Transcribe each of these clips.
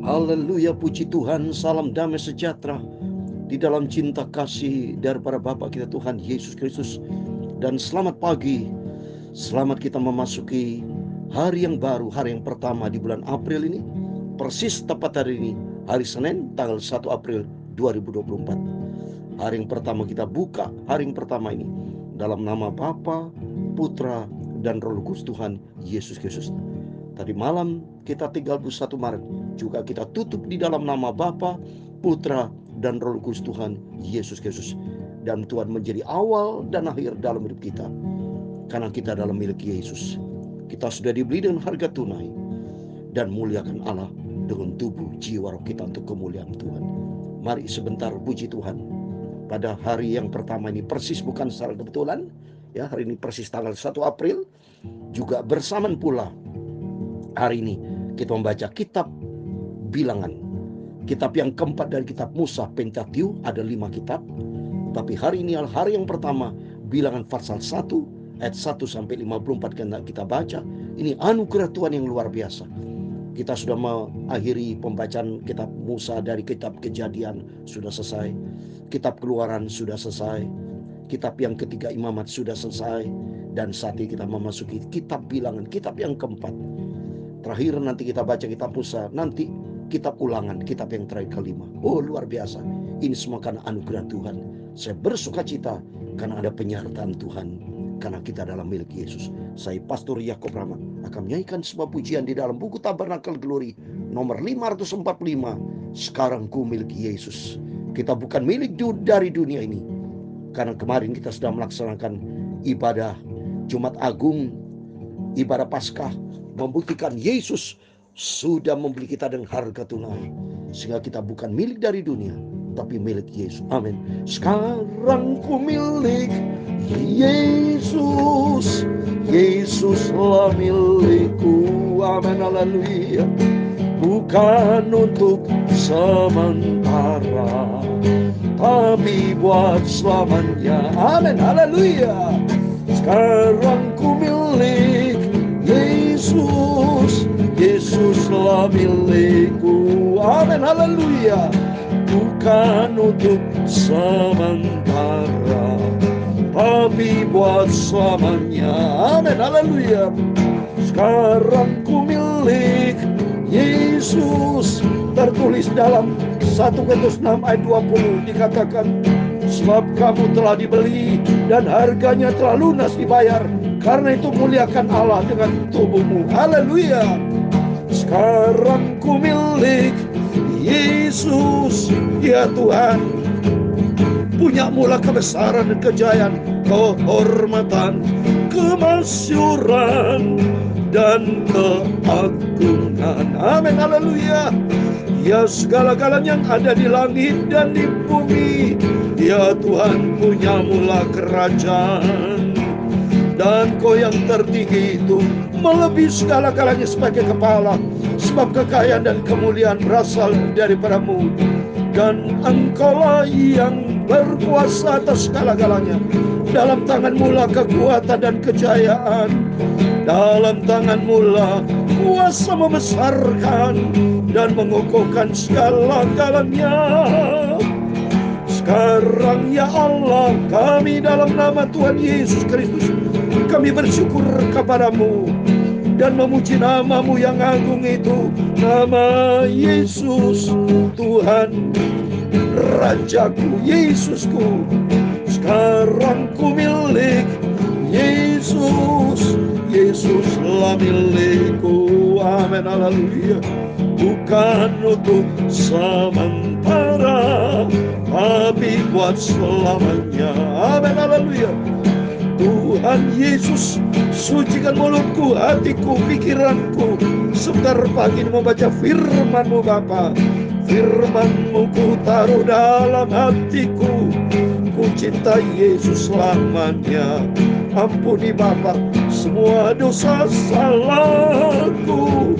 Haleluya, puji Tuhan, salam damai sejahtera di dalam cinta kasih daripada Bapa kita Tuhan Yesus Kristus. Dan selamat pagi, selamat kita memasuki hari yang baru, hari yang pertama di bulan April ini. Persis tepat hari ini, hari Senin tanggal 1 April 2024. Hari yang pertama kita buka, hari yang pertama ini dalam nama Bapa, Putra, dan Roh Kudus Tuhan Yesus Kristus. Tadi malam kita 31 Maret juga kita tutup di dalam nama Bapa, Putra, dan Roh Kudus Tuhan Yesus Kristus. Dan Tuhan menjadi awal dan akhir dalam hidup kita, karena kita dalam milik Yesus. Kita sudah dibeli dengan harga tunai, dan muliakan Allah dengan tubuh, jiwa, roh kita untuk kemuliaan Tuhan. Mari sebentar puji Tuhan. Pada hari yang pertama ini persis bukan secara kebetulan, ya, hari ini persis tanggal 1 April, juga bersamaan pula hari ini kita membaca kitab Bilangan, kitab yang keempat dari kitab Musa, Pentateuch. Ada 5 kitab, tapi hari ini adalah hari yang pertama Bilangan pasal 1 ayat 1 sampai 54 kita baca. Ini anugerah Tuhan yang luar biasa. Kita sudah mengakhiri pembacaan kitab Musa dari kitab Kejadian sudah selesai, kitab Keluaran sudah selesai, kitab yang ketiga Imamat sudah selesai, dan saat ini kita memasuki kitab Bilangan, kitab yang keempat. Terakhir nanti kita baca kitab Musa, nanti kitab Ulangan, kitab yang terakhir kelima. Oh, luar biasa. Ini semua karena anugerah Tuhan. Saya bersuka cita karena ada penyertaan Tuhan, karena kita dalam milik Yesus. Saya Pastor Yakob Rahmat akan menyanyikan sebuah pujian di dalam buku Tabernakel Glory nomor 545. Sekarang ku milik Yesus. Kita bukan milik dari dunia ini, karena kemarin kita sudah melaksanakan ibadah Jumat Agung, ibadah Paskah, membuktikan Yesus sudah membeli kita dengan harga tunai, sehingga kita bukan milik dari dunia, tapi milik Yesus. Amin. Sekarang ku milik Yesus, Yesuslah milikku. Amin, haleluya. Bukan untuk sementara, tapi buat selamanya. Amin, haleluya. Sekarang ku milik Yesus, Yesuslah milikku. Amin, haleluya. Bukan untuk sementara, tapi buat selamanya. Amin, haleluya. Sekarang ku milik Yesus. Tertulis dalam 1 Petrus 6 ayat 20 dikatakan, sebab kamu telah dibeli dan harganya telah lunas dibayar. Karena itu muliakan Allah dengan tubuhmu. Haleluya. Sekarang ku milik Yesus, ya Tuhan. Punya mula kebesaran dan kejayaan, kehormatan, kemasyuran, dan keagungan. Amin, haleluya. Ya, segala-galanya yang ada di langit dan di bumi, ya Tuhan, punya mula kerajaan. Dan Kau yang tertinggi itu melebihi segala-galanya sebagai kepala, sebab kekayaan dan kemuliaan berasal daripada-Mu. Dan Engkaulah yang berkuasa atas segala-galanya. Dalam tangan-Mu lah kekuatan dan kejayaan. Dalam tangan-Mu lah kuasa membesarkan dan mengukuhkan segala-galanya. Sekarang ya Allah, kami dalam nama Tuhan Yesus Kristus, kami bersyukur kepada-Mu dan memuji nama-Mu yang agung itu, nama Yesus, Tuhan, Rajaku, Yesusku. Sekarang ku milik Yesus, Yesuslah milikku. Amin, haleluya. Bukan untuk sementara, tapi buat selamanya. Amin, haleluya. Tuhan Yesus, sucikan mulutku, hatiku, pikiranku, sebentar pagi ini membaca firman-Mu Bapa. Firman-Mu ku taruh dalam hatiku. Ku cinta Yesus selamanya. Ampuni Bapa semua dosa salahku,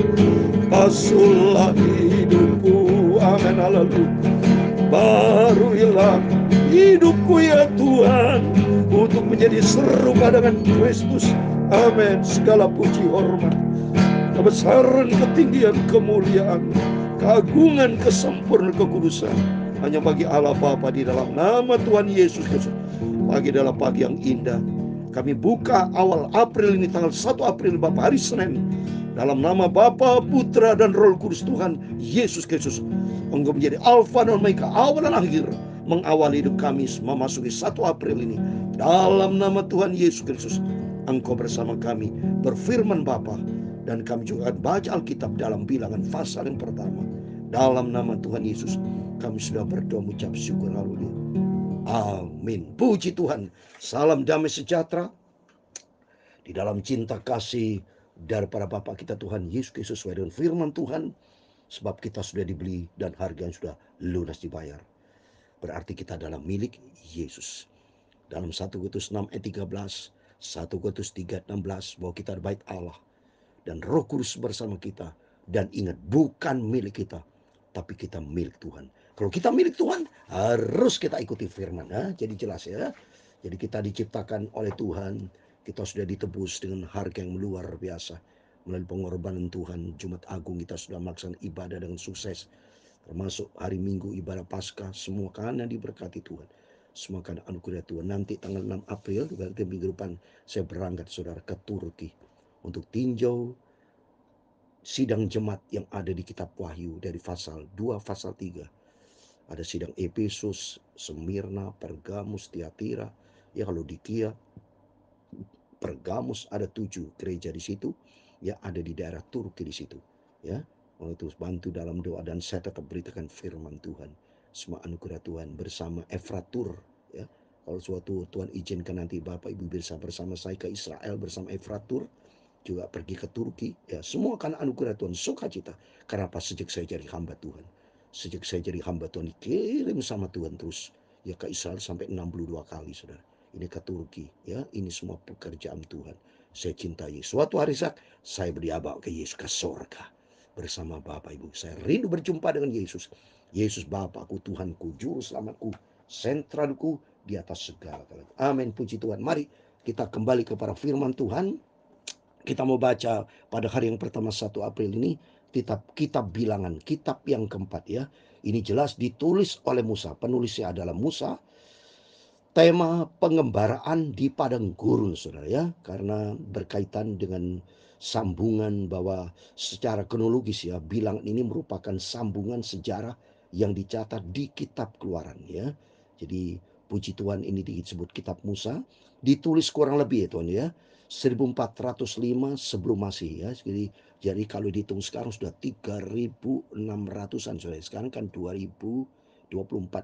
basuhlah hidupku. Amin, haleluya. Baruilah hidupku ya Tuhan, untuk menjadi serupa dengan Kristus. Amin. Segala puji hormat, kebesaran, ketinggian, kemuliaan keagungan, kesempurnaan, kekudusan hanya bagi Allah Bapa di dalam nama Tuhan Yesus Kristus. Pagi adalah pagi yang indah. Kami buka awal April ini, tanggal 1 April Bapak, hari Senin. Dalam nama Bapa, Putra, dan Roh Kudus Tuhan Yesus Kristus. Engkau menjadi Alfa dan Omega, awal dan akhir. Mengawali hidup kami memasuki 1 April ini. Dalam nama Tuhan Yesus Kristus, Engkau bersama kami berfirman Bapa. Dan kami juga akan baca Alkitab dalam Bilangan pasal yang pertama. Dalam nama Tuhan Yesus, kami sudah berdoa mengucap syukur. Haleluya. Amin. Puji Tuhan. Salam damai sejahtera di dalam cinta kasih daripada Bapa kita Tuhan Yesus Kristus sesuai dengan firman Tuhan. Sebab kita sudah dibeli dan harga yang sudah lunas dibayar. Berarti kita adalah milik Yesus. Dalam 1 Korintus 6 ayat 13, 1 Korintus 3 ayat 16, bahwa kita ada bait Allah dan Roh Kudus bersama kita. Dan ingat, bukan milik kita, tapi kita milik Tuhan. Kalau kita milik Tuhan, harus kita ikuti firman. Jadi jelas ya. Jadi kita diciptakan oleh Tuhan. Kita sudah ditebus dengan harga yang luar biasa. Melalui pengorbanan Tuhan, Jumat Agung kita sudah melaksanakan ibadah dengan sukses. Termasuk hari Minggu ibadah Paskah. Semua karena diberkati Tuhan. Semua karena anugerah Tuhan. Nanti tanggal 6 April, berarti minggu depan, saya berangkat saudara ke Turki. Untuk tinjau sidang jemaat yang ada di kitab Wahyu dari pasal 2, pasal 3. Ada sidang Efesus, Semirna, Pergamus, Tiatira. Ya kalau di Kia, Pergamus ada 7 gereja di situ. Ya ada di daerah Turki di situ. Ya, oleh terus bantu dalam doa dan saya tetap beritakan firman Tuhan. Semua anugerah Tuhan bersama Efratur. Ya, kalau suatu Tuhan izinkan nanti Bapak Ibu bisa bersama saya ke Israel bersama Efratur. Juga pergi ke Turki, ya semua karena anugerah Tuhan, sukacita. Kenapa? Sejak saya jadi hamba Tuhan, sejak saya jadi hamba Tuhan dikirim sama Tuhan terus, ya ke Israel sampai 62 kali saudara. Ini ke Turki, ya ini semua pekerjaan Tuhan. Saya cintai. Suatu hari saya berdiabak ke Yesus ke surga bersama Bapak Ibu. Saya rindu berjumpa dengan Yesus. Yesus Bapakku, Tuhanku, Juru Selamatku, sentralku di atas segala galanya. Amin. Puji Tuhan. Mari kita kembali kepada firman Tuhan. Kita mau baca pada hari yang pertama 1 April ini kitab Bilangan, kitab yang keempat ya. Ini jelas ditulis oleh Musa, penulisnya adalah Musa. Tema pengembaraan di padang gurun saudara ya, karena berkaitan dengan sambungan bahwa secara kronologis ya, Bilangan ini merupakan sambungan sejarah yang dicatat di kitab Keluaran ya. Jadi puji Tuhan ini disebut kitab Musa, ditulis kurang lebih ya Tuhan ya, 1405 sebelum Masehi ya. Jadi kalau dihitung sekarang sudah 3600-an saudara. Sekarang kan 2024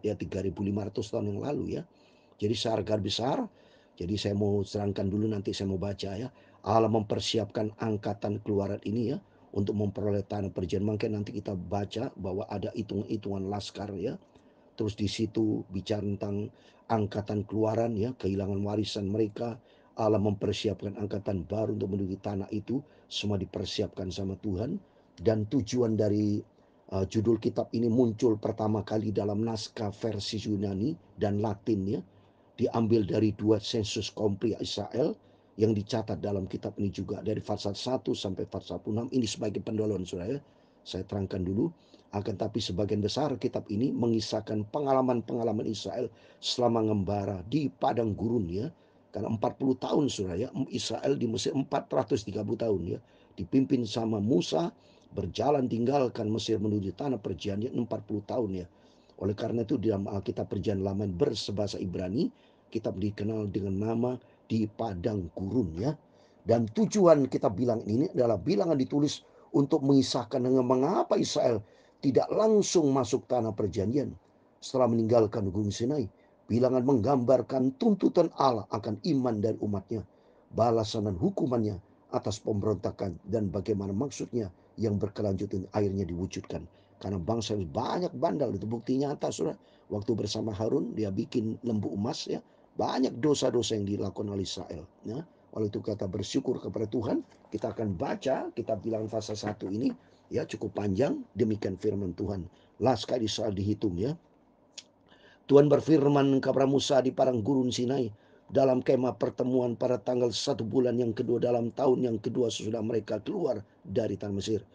ya, 3500 tahun yang lalu ya. Jadi seharga besar. Jadi saya mau serangkan dulu, nanti saya mau baca ya. Allah mempersiapkan angkatan Keluaran ini ya untuk memperoleh tanah perjanjian. Mungkin nanti kita baca bahwa ada hitung-hitungan laskar ya. Terus di situ bicara tentang angkatan Keluaran ya, kehilangan warisan mereka. Allah mempersiapkan angkatan baru untuk menuju tanah itu. Semua dipersiapkan sama Tuhan. Dan tujuan dari judul kitab ini muncul pertama kali dalam naskah versi Yunani dan Latin ya. Diambil dari 2 sensus komplit Israel yang dicatat dalam kitab ini juga dari pasal 1 sampai pasal 6. Ini sebagai pendahuluan saudara. Saya terangkan dulu. Akan tapi sebagian besar kitab ini mengisahkan pengalaman-pengalaman Israel selama ngembara di padang gurun ya. Karena 40 tahun saudara ya, Israel di Mesir 430 tahun ya. Dipimpin sama Musa, berjalan tinggalkan Mesir menuju tanah perjanjian 40 tahun ya. Oleh karena itu di dalam Alkitab Perjanjian Lama berbahasa Ibrani, kitab dikenal dengan nama di padang gurun ya. Dan tujuan kitab Bilangan ini adalah Bilangan ditulis untuk mengisahkan dengan mengapa Israel tidak langsung masuk tanah perjanjian setelah meninggalkan Gunung Sinai. Bilangan menggambarkan tuntutan Allah akan iman dan umatnya, balasan dan hukumannya atas pemberontakan, dan bagaimana maksudnya yang berkelanjutan akhirnya diwujudkan. Karena bangsa ini banyak bandal, itu bukti nyata saudara. Waktu bersama Harun dia bikin lembu emas ya, banyak dosa-dosa yang dilakukan oleh Israel ya. Oleh itu kata bersyukur kepada Tuhan. Kita akan baca kitab Bilangan pasal 1 ini ya, cukup panjang. Demikian firman Tuhan. Laskar Israel dihitung ya. Tuhan berfirman kepada Musa di padang gurun Sinai dalam kemah pertemuan pada tanggal 1 bulan yang kedua dalam tahun yang kedua sesudah mereka keluar dari tanah Mesir.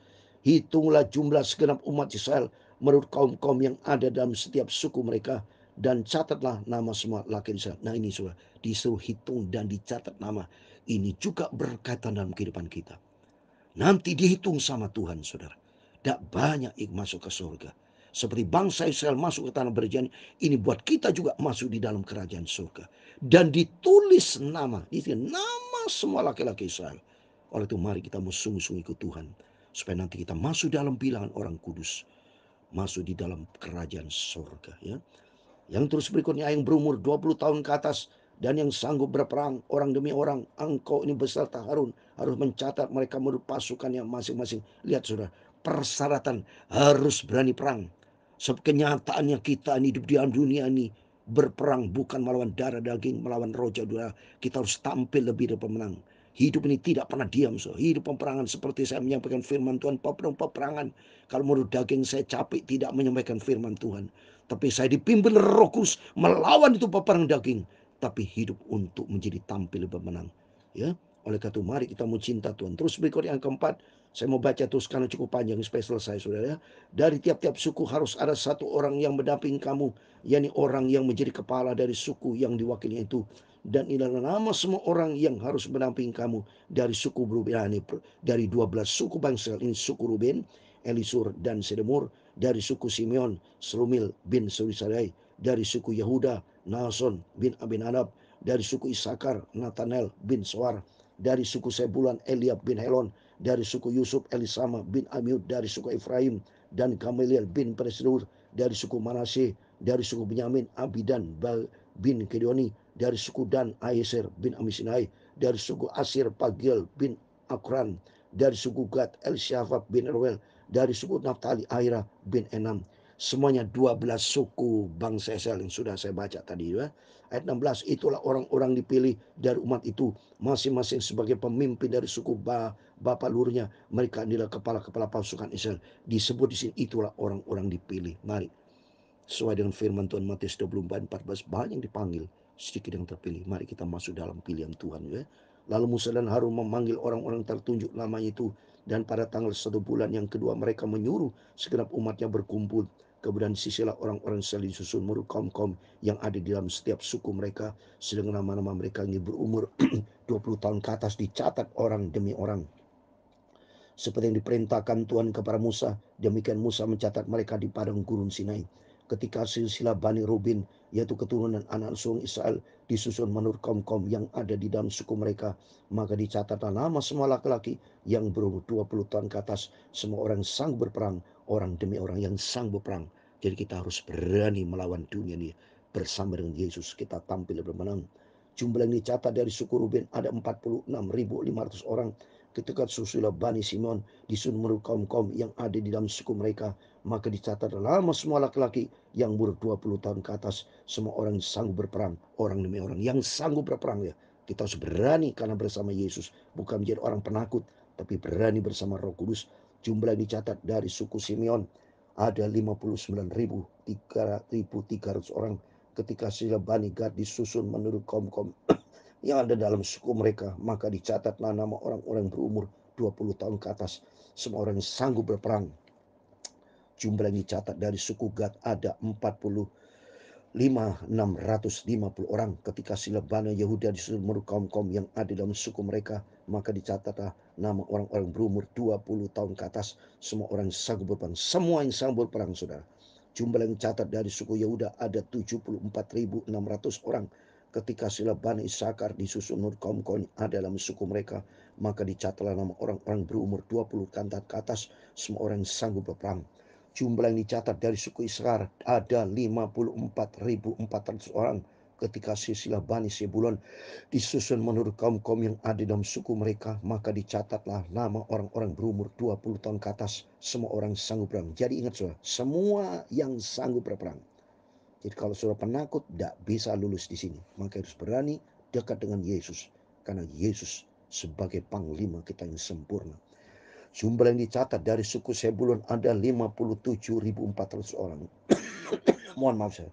Hitunglah jumlah segenap umat Israel menurut kaum-kaum yang ada dalam setiap suku mereka, dan catatlah nama semua laki Israel. Nah ini sudah disuruh hitung dan dicatat nama. Ini juga berkaitan dalam kehidupan kita. Nanti dihitung sama Tuhan, saudara. Tidak banyak yang masuk ke surga. Seperti bangsa Israel masuk ke tanah berjanji, ini buat kita juga masuk di dalam kerajaan surga. Dan ditulis nama, nama semua laki-laki Israel. Oleh itu mari kita mau sungguh-sungguh ikut Tuhan. Supaya nanti kita masuk dalam bilangan orang kudus. Masuk di dalam kerajaan surga. Ya. Yang terus berikutnya, yang berumur 20 tahun ke atas dan yang sanggup berperang orang demi orang, engkau ini beserta Harun harus mencatat mereka menurut pasukannya masing-masing. Lihat saudara, persyaratan harus berani perang. Sebab kenyataannya kita ini hidup di dalam dunia ini berperang bukan melawan darah daging, melawan roh jahat. Kita harus tampil lebih dari pemenang. Hidup ini tidak pernah diam. So. Hidup peperangan seperti saya menyampaikan firman Tuhan. Peperangan. Kalau menurut daging saya capek tidak menyampaikan firman Tuhan. Tapi saya dipimpin Roh Kudus melawan itu peperangan daging. Tapi hidup untuk menjadi tampil lebih menang. Ya, oleh karena itu mari kita mau cinta Tuhan. Terus berikut yang keempat, saya mau baca terus karena cukup panjang supaya selesai, saudara. Dari tiap-tiap suku harus ada satu orang yang mendampingi kamu, yakni orang yang menjadi kepala dari suku yang diwakili itu. Dan inilah nama semua orang yang harus mendampingi kamu dari suku Ruben, dari 12 suku bangsa ini, suku Ruben, Elisur dan Sedemur, dari suku Simeon, Selumil bin Surisadai, dari suku Yehuda, Nason bin Abinadab, dari suku Isakar, Nathanael bin Soar, dari suku Sebulan, Eliab bin Helon, dari suku Yusuf, Elisama bin Amiud, dari suku Efraim, dan Gamaliel bin Peresdur, dari suku Manasye, dari suku Benyamin, Abidan bin Kedoni, dari suku Dan, Ayeser bin Amisinai, dari suku Asir, Pagiel bin Akran, dari suku Gad, Elsyafat bin Reuel, dari suku Naftali, Aira bin Enam. Semuanya 12 suku bangsa Israel yang sudah saya baca tadi. Ya. Ayat 16, itulah orang-orang dipilih dari umat itu, masing-masing sebagai pemimpin dari suku bapak lurnya. Mereka adalah kepala-kepala pasukan Israel. Disebut di sini, itulah orang-orang dipilih. Mari, sesuai dengan firman Tuhan Matius 24:14, banyak yang dipanggil, sedikit yang terpilih. Mari kita masuk dalam pilihan Tuhan. Ya. Lalu Musa dan Harun memanggil orang-orang tertunjuk namanya itu. Dan pada tanggal 1 bulan yang kedua mereka menyuruh segenap umatnya berkumpul. Kemudian sisilah orang-orang Israel disusun menurut kaum-kaum yang ada di dalam setiap suku mereka. Sedang nama-nama mereka ini berumur 20 tahun ke atas dicatat orang demi orang. Seperti yang diperintahkan Tuhan kepada Musa, demikian Musa mencatat mereka di padang gurun Sinai. Ketika silsilah Bani Rubin, yaitu keturunan anak sulung Israel, disusun menurut kaum-kaum yang ada di dalam suku mereka, maka dicatatlah nama semua laki-laki yang berumur 20 tahun ke atas, semua orang sanggup berperang, orang demi orang yang sanggup berperang. Jadi kita harus berani melawan dunia ini bersama dengan Yesus. Kita tampil bermenang. Jumlah yang dicatat dari suku Ruben ada 46.500 orang. Ketika susulah Bani Simeon disusun menurut kaum-kaum yang ada di dalam suku mereka, maka dicatat lama semua laki-laki yang umur 20 tahun ke atas, semua orang yang sanggup berperang, orang demi orang yang sanggup berperang. Ya, kita harus berani karena bersama Yesus, bukan menjadi orang penakut, tapi berani bersama Roh Kudus. Jumlah yang dicatat dari suku Simeon ada 59.300 orang. Ketika sila Bani Gad disusun menurut kaum-kaum yang ada dalam suku mereka, maka dicatatlah nama orang-orang berumur 20 tahun ke atas, semua orang yang sanggup berperang. Jumlah yang dicatat dari suku Gad ada 45.650 orang. Ketika silabana Yehuda disusun menurut kaum-kaum yang ada dalam suku mereka, maka dicatatlah nama orang-orang berumur 20 tahun ke atas, semua orang yang sanggup berperang. Semua yang sanggup berperang, saudara. Jumlah yang dicatat dari suku Yehuda ada 74.600 orang. Ketika sila Bani Isakar disusun menurut kaum-kaum ada dalam suku mereka, maka dicatatlah nama orang-orang berumur 20 tahun ke atas, semua orang yang sanggup berperang. Jumlah yang dicatat dari suku Isakar ada 54.400 orang. Ketika silsilah Bani Sebulon disusun menurut kaum-kaum yang ada dalam suku mereka, maka dicatatlah nama orang-orang berumur 20 tahun ke atas, semua orang sanggup berperang. Jadi ingat saudara, semua yang sanggup berperang. Jadi kalau saudara penakut, tidak bisa lulus di sini. Maka harus berani dekat dengan Yesus. Karena Yesus sebagai panglima kita yang sempurna. Jumlah yang dicatat dari suku Sebulon ada 57.400 orang. Mohon maaf saya.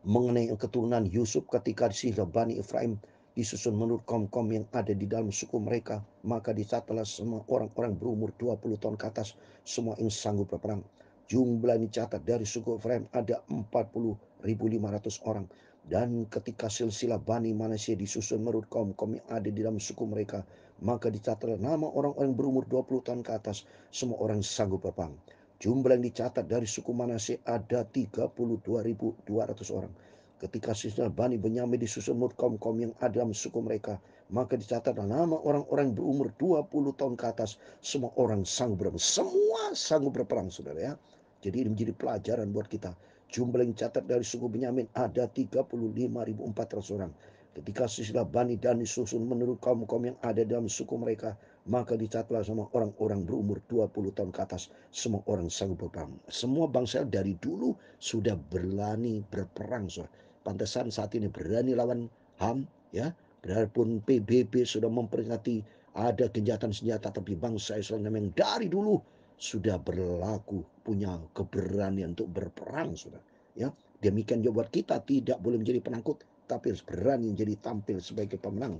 Mengenai keturunan Yusuf ketika disihlah Bani Efraim disusun menurut kaum-kaum yang ada di dalam suku mereka. Maka dicatatlah semua orang-orang berumur 20 tahun ke atas, semua yang sanggup berperang. Jumlah ini dicatat dari suku Efraim ada 40.500 orang. Dan ketika silsilah Bani Manasye disusun menurut kaum-kaum yang ada di dalam suku mereka, maka dicatatlah nama orang-orang berumur 20 tahun ke atas, semua orang sanggup berperang. Jumlah yang dicatat dari suku Manasye ada 32.200 orang. Ketika silsilah Bani Benyamin disusun menurut kaum-kaum yang ada dalam suku mereka, maka dicatatlah nama orang-orang berumur 20 tahun ke atas, semua orang sanggup berperang. Semua sanggup berperang, saudara ya. Jadi ini menjadi pelajaran buat kita. Jumlah yang dicatat dari suku Benyamin ada 35.400 orang. Ketika silsilah Bani Dan disusun menurut kaum-kaum yang ada dalam suku mereka, maka dicatatlah sama orang-orang berumur 20 tahun ke atas, semua orang sanggup berperang. Semua bangsa dari dulu sudah berani berperang, saudara. Pantesan saat ini berani lawan HAM, ya. Biarpun PBB sudah memperingati ada gencatan senjata, tapi bangsa Israel yang dari dulu sudah berlaku, punya keberanian untuk berperang, saudara. Ya, demikian juga buat kita, tidak boleh menjadi penakut, tapi harus berani menjadi tampil sebagai pemenang.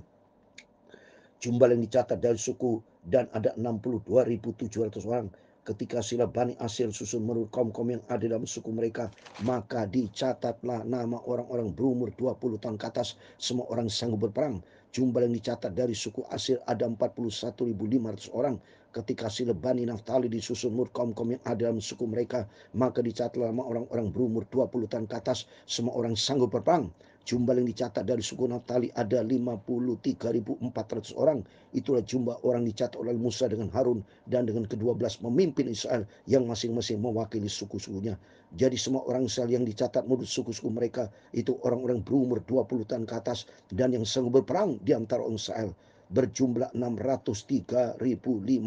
Jumlah yang dicatat dari suku Dan ada 62.700 orang. Ketika silsilah Bani Aser susun menurut kaum-kaum yang ada dalam suku mereka, maka dicatatlah nama orang-orang berumur 20 tahun ke atas, semua orang sanggup berperang. Jumlah yang dicatat dari suku Aser ada 41.500 orang. Ketika silsilah Bani Naftali disusun menurut kaum-kaum yang ada dalam suku mereka, maka dicatatlah nama orang-orang berumur 20 tahun ke atas, semua orang sanggup berperang. Jumlah yang dicatat dari suku Naftali ada 53.400 orang. Itulah jumlah orang dicatat oleh Musa dengan Harun dan dengan ke-12 memimpin Israel yang masing-masing mewakili suku-sukunya. Jadi semua orang Israel yang dicatat menurut suku-suku mereka itu orang-orang berumur 20 tahun ke atas dan yang sanggup berperang di antara orang Israel. Berjumlah 603.550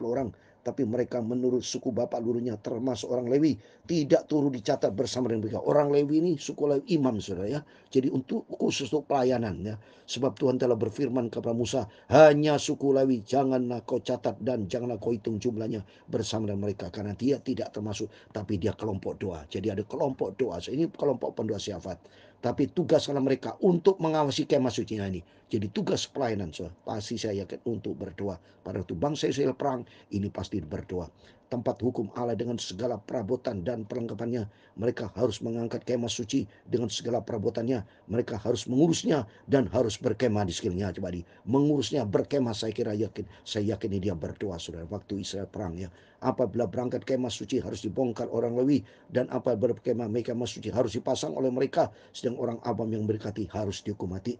orang. Tapi mereka menurut suku bapak lurunya termasuk orang Lewi tidak turut dicatat bersama dengan mereka. Orang Lewi ini suku Lewi imam, saudara ya. Jadi khusus untuk pelayanan ya. Sebab Tuhan telah berfirman kepada Musa, hanya suku Lewi janganlah kau catat dan janganlah kau hitung jumlahnya bersama dengan mereka, karena dia tidak termasuk, tapi dia kelompok doa. Jadi ada kelompok doa. Ini kelompok pendoa syafaat. Tapi tugas mereka untuk mengawasi kemah suci ini. Jadi tugas pelayanan, pasti saya yakin untuk berdoa. Pada waktu bangsa Israel perang, ini pasti berdoa. Tempat hukum Allah dengan segala perabotan dan perlengkapannya, mereka harus mengangkat kemah suci dengan segala perabotannya. Mereka harus mengurusnya dan harus berkemah di sekelilingnya. Coba mengurusnya, berkemah, saya yakin ini dia berdoa, saudara, waktu Israel perang ya. Apabila berangkat kemah suci harus dibongkar orang Lewi, dan apabila berkemah suci harus dipasang oleh mereka, sedang orang awam yang berkati harus dihukum mati.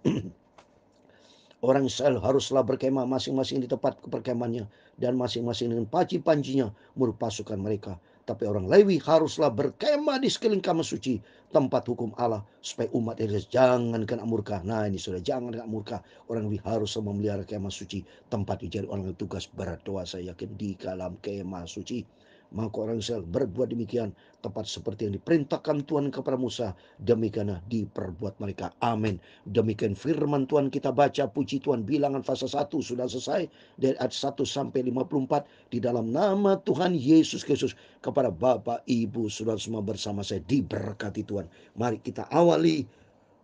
Orang Israel haruslah berkemah masing-masing di tempat perkemahannya dan masing-masing dengan panci-pancinya menurut pasukan mereka. Tapi orang Lewi haruslah berkemah di sekeliling kamar suci, tempat hukum Allah, supaya umat Israel jangan kena murka. Nah ini sudah, jangan kena murka. Orang Lewi harus memelihara kemah suci, tempat dijadi orang yang tugas berdoa, saya yakin, di dalam kemah suci. Maka orang Israel berbuat demikian, tepat seperti yang diperintahkan Tuhan kepada Musa, demikianlah diperbuat mereka. Amin. Demikian firman Tuhan kita baca. Puji Tuhan, bilangan fase 1 sudah selesai dari ayat 1 sampai 54 di dalam nama Tuhan Yesus Kristus. Kepada Bapak, Ibu, Saudara semua bersama saya diberkati Tuhan. Mari kita awali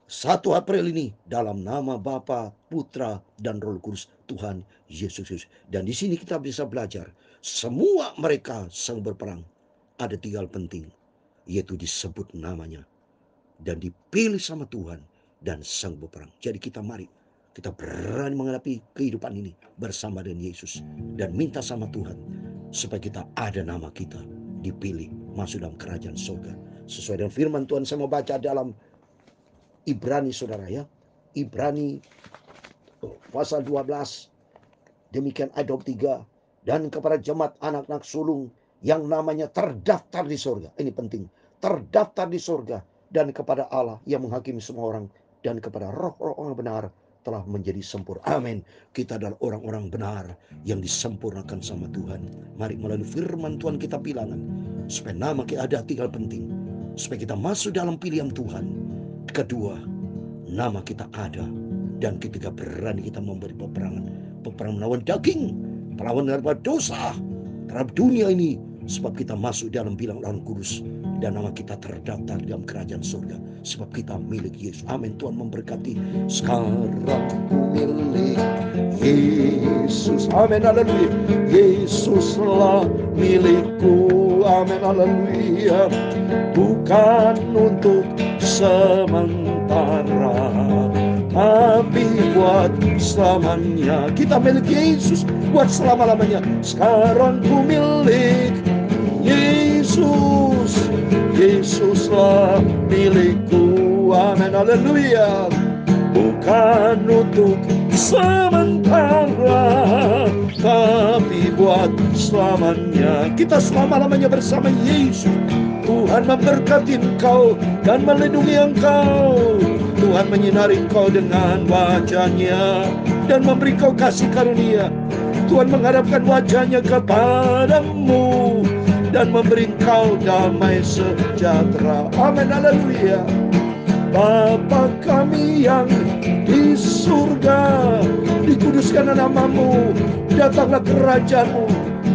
1 April ini dalam nama Bapa, Putra, dan Roh Kudus, Tuhan Yesus Kristus. Dan di sini kita bisa belajar, semua mereka sang berperang. Ada 3 hal penting, yaitu disebut namanya dan dipilih sama Tuhan dan sang berperang. Jadi mari kita berani menghadapi kehidupan ini bersama dengan Yesus dan minta sama Tuhan supaya kita ada nama kita dipilih masuk dalam kerajaan surga. Sesuai dengan firman Tuhan, saya mau baca dalam Ibrani, saudara ya. Ibrani pasal 12, demikian ayat 23. Dan kepada jemaat anak-anak sulung yang namanya terdaftar di surga. Ini penting. Terdaftar di surga. Dan kepada Allah yang menghakimi semua orang. Dan kepada roh-roh orang benar telah menjadi sempurna. Amin. Kita adalah orang-orang benar yang disempurnakan sama Tuhan. Mari melalui firman Tuhan kita bilangan, supaya nama kita ada 3 hal penting, supaya kita masuk dalam pilihan Tuhan. Kedua, nama kita ada. Dan ketika berani kita memberi peperangan melawan daging, melawan daripada dosa terhadap dunia ini, sebab kita masuk dalam bilangan Roh Kudus dan nama kita terdaftar dalam kerajaan surga. sebab kita milik Yesus. Amin. Tuhan memberkati. Sekarang ku milik Yesus. Amin. Haleluya. Yesuslah milikku. Amin. Haleluya. Bukan untuk sementara, tapi buat selamanya. Kita milik Yesus buat selama-lamanya. Sekarang ku milik Yesus. Yesuslah milikku. Amin. Haleluya. Bukan untuk sementara, tapi buat selamanya. Kita selama-lamanya bersama Yesus. Tuhan memberkati engkau dan melindungi engkau. Tuhan menyinari engkau dengan wajah-Nya dan memberi kau kasih karunia. Tuhan menghadapkan wajah-Nya kepadamu dan memberi engkau damai sejahtera. Amin. Haleluya. Bapa kami yang di surga, dikuduskanlah namamu, datanglah kerajaan-Mu,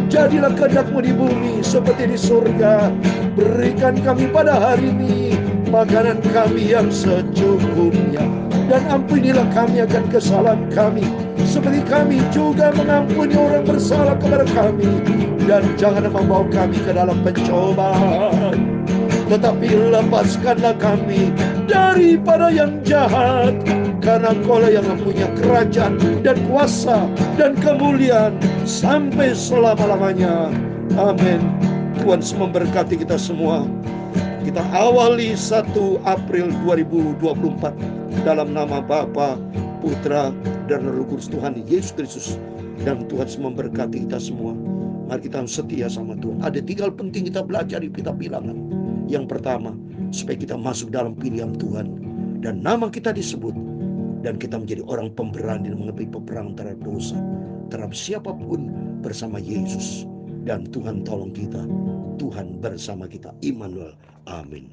jadilah kehendak-Mu di bumi seperti di surga. Berikan kami pada hari ini makanan kami yang secukupnya, dan ampunilah kami akan kesalahan kami, seperti kami juga mengampuni orang bersalah kepada kami. Dan jangan membawa kami ke dalam pencobaan, tetapi lepaskanlah kami daripada yang jahat, karena Engkau-lah yang mempunyai kerajaan dan kuasa dan kemuliaan sampai selama-lamanya. Amin. Tuhan memberkati kita semua. Kita awali 1 April 2024 dalam nama Bapa, Putra, dan Roh Kudus Tuhan Yesus Kristus. Dan Tuhan memberkati kita semua. Mari kita setia sama Tuhan. Ada 3 hal penting kita belajar di kitab Bilangan. Yang pertama, supaya kita masuk dalam pilihan Tuhan dan nama kita disebut, dan kita menjadi orang pemberani menghadapi peperangan terhadap dosa, terhadap siapapun bersama Yesus. Dan Tuhan tolong kita. Tuhan bersama kita. Immanuel. Amin.